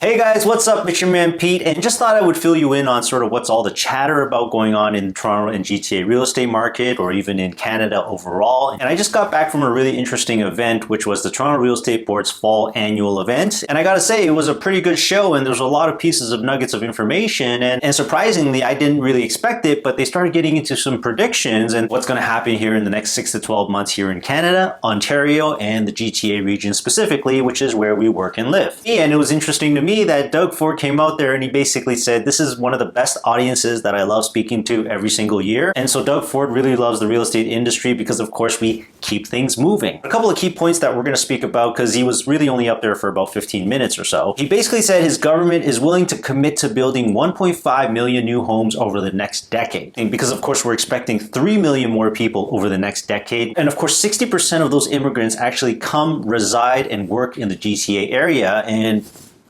Hey guys, what's up? It's your man Pete, and just thought I would fill you in on sort of what's all the chatter about going on in Toronto and GTA real estate market, or even in Canada overall. And I just got back from a really interesting event, which was the Toronto Real Estate Board's fall annual event. And I gotta say, it was a pretty good show, and there's a lot of pieces of nuggets of information. And surprisingly, I didn't really expect it, but they started getting into some predictions and what's gonna happen here in the next 6 to 12 months here in Canada, Ontario, and the GTA region specifically, which is where we work and live. And it was interesting to me that Doug Ford came out there and he basically said, this is one of the best audiences that I love speaking to every single year. And so Doug Ford really loves the real estate industry because of course we keep things moving. A couple of key points that we're going to speak about because he was really only up there for about 15 minutes or so. He basically said his government is willing to commit to building 1.5 million new homes over the next decade. And because of course we're expecting 3 million more people over the next decade. And of course 60% of those immigrants actually come, reside, and work in the GTA area. And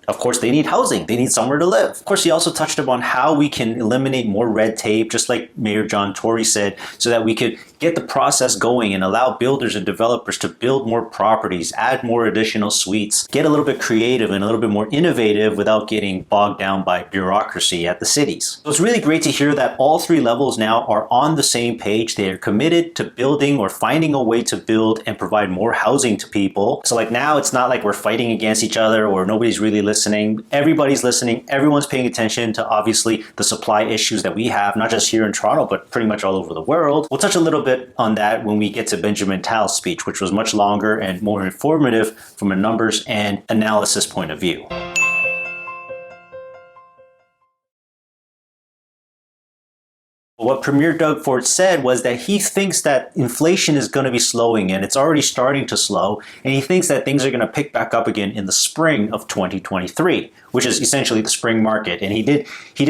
of course, they need housing. They need somewhere to live. Of course, he also touched upon how we can eliminate more red tape, just like Mayor John Tory said, so that we could get the process going and allow builders and developers to build more properties, add more additional suites, get a little bit creative and a little bit more innovative without getting bogged down by bureaucracy at the cities. So it's really great to hear that all three levels now are on the same page. They are committed to building or finding a way to build and provide more housing to people. So like now it's not like we're fighting against each other or nobody's really listening. Everybody's listening. Everyone's paying attention to obviously the supply issues that we have, not just here in Toronto, but pretty much all over the world. We'll touch a little bit on that when we get to Benjamin Tal's speech, which was much longer and more informative from a numbers and analysis point of view. What Premier Doug Ford said was that he thinks that inflation is going to be slowing and it's already starting to slow, and he thinks that things are going to pick back up again in the spring of 2023, which is essentially the spring market. And he did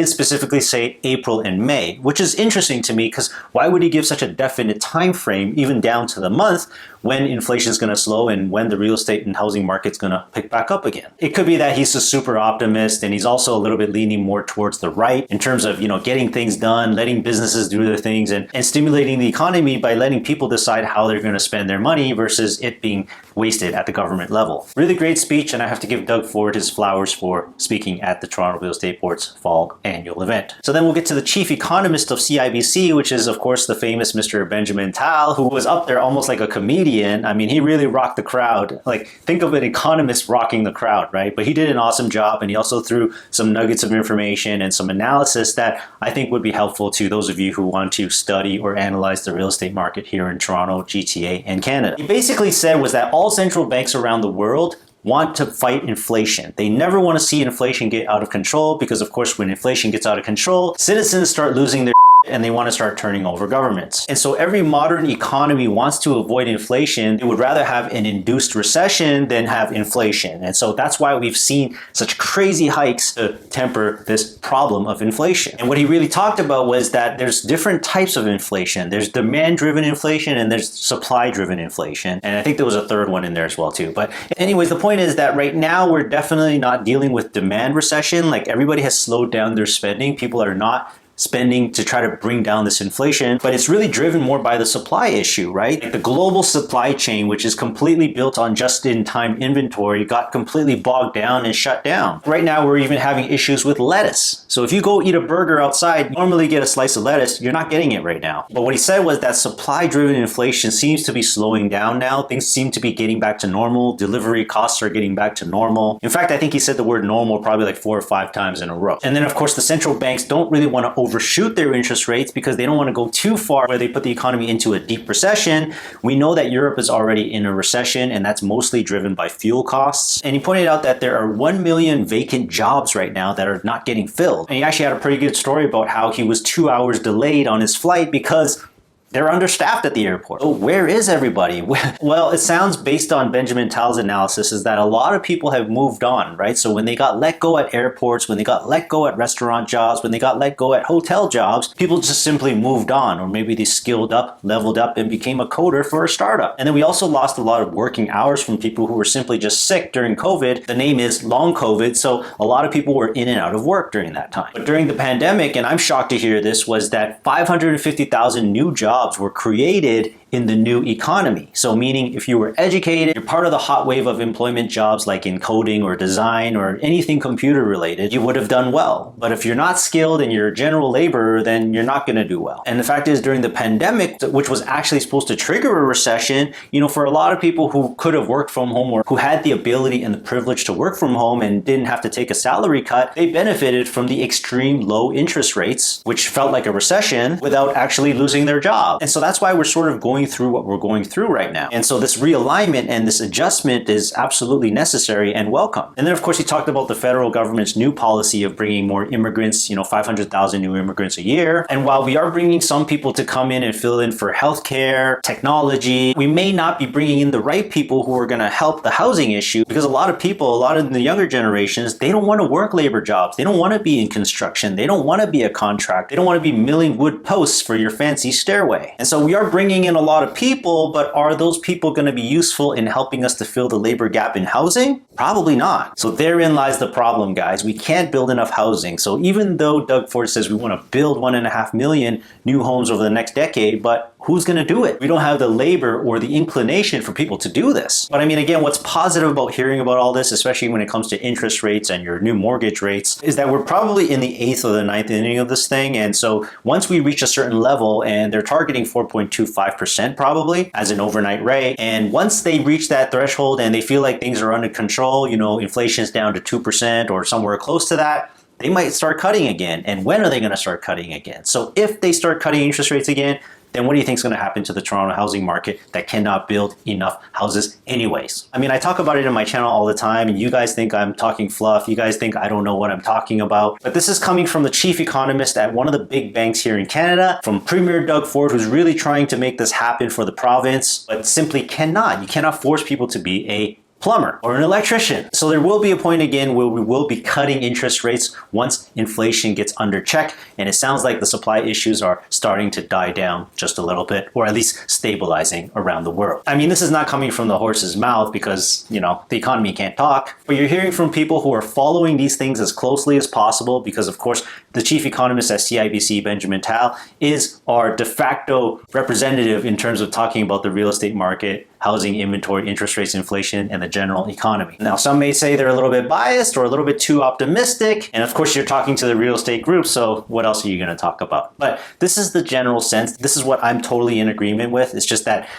specifically say April and May, which is interesting to me because why would he give such a definite time frame, even down to the month, when inflation is going to slow and when the real estate and housing market's going to pick back up again? It could be that he's a super optimist and he's also a little bit leaning more towards the right in terms of, getting things done, letting businesses do their things and stimulating the economy by letting people decide how they're going to spend their money versus it being wasted at the government level. Really great speech, and I have to give Doug Ford his flowers for speaking at the Toronto Real Estate Board's fall annual event. So then we'll get to the chief economist of CIBC, which is of course the famous Mr. Benjamin Tal, who was up there almost like a comedian. I mean, he really rocked the crowd. Like, think of an economist rocking the crowd, right? But he did an awesome job, and he also threw some nuggets of information and some analysis that I think would be helpful to those of you who want to study or analyze the real estate market here in Toronto, GTA, and Canada. He basically said was that all central banks around the world want to fight inflation. They never want to see inflation get out of control because, of course, when inflation gets out of control, citizens start losing their and they want to start turning over governments. And so every modern economy wants to avoid inflation. They would rather have an induced recession than have inflation. And so that's why we've seen such crazy hikes to temper this problem of inflation. And what he really talked about was that there's different types of inflation. There's demand-driven inflation and there's supply-driven inflation. And I think there was a third one in there as well too. But anyways, the point is that right now we're definitely not dealing with demand recession. Like, everybody has slowed down their spending. People are not spending to try to bring down this inflation, but it's really driven more by the supply issue, right? Like the global supply chain, which is completely built on just-in-time inventory, got completely bogged down and shut down. Right now, we're even having issues with lettuce. So if you go eat a burger outside, normally get a slice of lettuce, you're not getting it right now. But what he said was that supply-driven inflation seems to be slowing down now. Things seem to be getting back to normal. Delivery costs are getting back to normal. In fact, I think he said the word normal probably like 4 or 5 times in a row. And then, of course, the central banks don't really want to overshoot their interest rates because they don't want to go too far where they put the economy into a deep recession. We know that Europe is already in a recession, and that's mostly driven by fuel costs. And he pointed out that there are 1 million vacant jobs right now that are not getting filled. And he actually had a pretty good story about how he was 2 hours delayed on his flight because they're understaffed at the airport. So where is everybody? Well, it sounds, based on Benjamin Tal's analysis, is that a lot of people have moved on, right? So when they got let go at airports, when they got let go at restaurant jobs, when they got let go at hotel jobs, people just simply moved on, or maybe they skilled up, leveled up, and became a coder for a startup. And then we also lost a lot of working hours from people who were simply just sick during COVID. The name is long COVID, so a lot of people were in and out of work during that time. But during the pandemic, and I'm shocked to hear this, was that 550,000 new jobs were created in the new economy. So meaning if you were educated, you're part of the hot wave of employment jobs like in coding or design or anything computer related, you would have done well. But if you're not skilled and you're a general laborer, then you're not going to do well. And the fact is, during the pandemic, which was actually supposed to trigger a recession, for a lot of people who could have worked from home or who had the ability and the privilege to work from home and didn't have to take a salary cut, they benefited from the extreme low interest rates, which felt like a recession, without actually losing their job. And so that's why we're sort of going through what we're going through right now. And so this realignment and this adjustment is absolutely necessary and welcome. And then of course he talked about the federal government's new policy of bringing more immigrants, 500,000 new immigrants a year. And while we are bringing some people to come in and fill in for healthcare, technology, we may not be bringing in the right people who are going to help the housing issue, because a lot of people, a lot of the younger generations, they don't want to work labor jobs. They don't want to be in construction. They don't want to be a contract. They don't want to be milling wood posts for your fancy stairway. And so we are bringing in a lot of people, but are those people going to be useful in helping us to fill the labor gap in housing? Probably not. So therein lies the problem, guys. We can't build enough housing. So even though Doug Ford says we want to build 1.5 million new homes over the next decade, but who's going to do it? We don't have the labor or the inclination for people to do this. But I mean, again, what's positive about hearing about all this, especially when it comes to interest rates and your new mortgage rates, is that we're probably in the 8th or the 9th inning of this thing. And so once we reach a certain level, and they're targeting 4.25% probably as an overnight rate, and once they reach that threshold and they feel like things are under control, inflation's down to 2% or somewhere close to that, they might start cutting again. And when are they going to start cutting again? So if they start cutting interest rates again, then what do you think is going to happen to the Toronto housing market that cannot build enough houses anyways? I mean, I talk about it in my channel all the time, and you guys think I'm talking fluff. You guys think I don't know what I'm talking about. But this is coming from the chief economist at one of the big banks here in Canada, from Premier Doug Ford, who's really trying to make this happen for the province, but simply cannot. You cannot force people to be a plumber or an electrician. So there will be a point again where we will be cutting interest rates once inflation gets under check, and it sounds like the supply issues are starting to die down just a little bit, or at least stabilizing around the world. I mean, this is not coming from the horse's mouth because, the economy can't talk, but you're hearing from people who are following these things as closely as possible, because of course the chief economist at CIBC, Benjamin Tal, is our de facto representative in terms of talking about the real estate market, housing inventory, interest rates, inflation, and the general economy. Now, some may say they're a little bit biased or a little bit too optimistic. And of course, you're talking to the real estate group, so what else are you going to talk about? But this is the general sense. This is what I'm totally in agreement with. It's just that,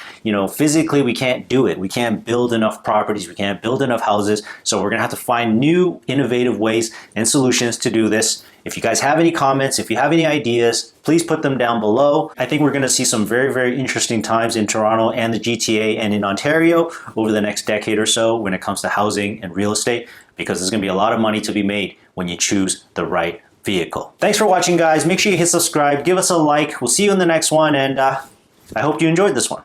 physically we can't do it. We can't build enough properties. We can't build enough houses. So we're going to have to find new, innovative ways and solutions to do this. If you guys have any comments, if you have any ideas, please put them down below. I think we're going to see some very, very interesting times in Toronto and the GTA and in Ontario over the next decade or so when it comes to housing and real estate, because there's going to be a lot of money to be made when you choose the right vehicle. Thanks for watching, guys. Make sure you hit subscribe, give us a like. We'll see you in the next one, and I hope you enjoyed this one.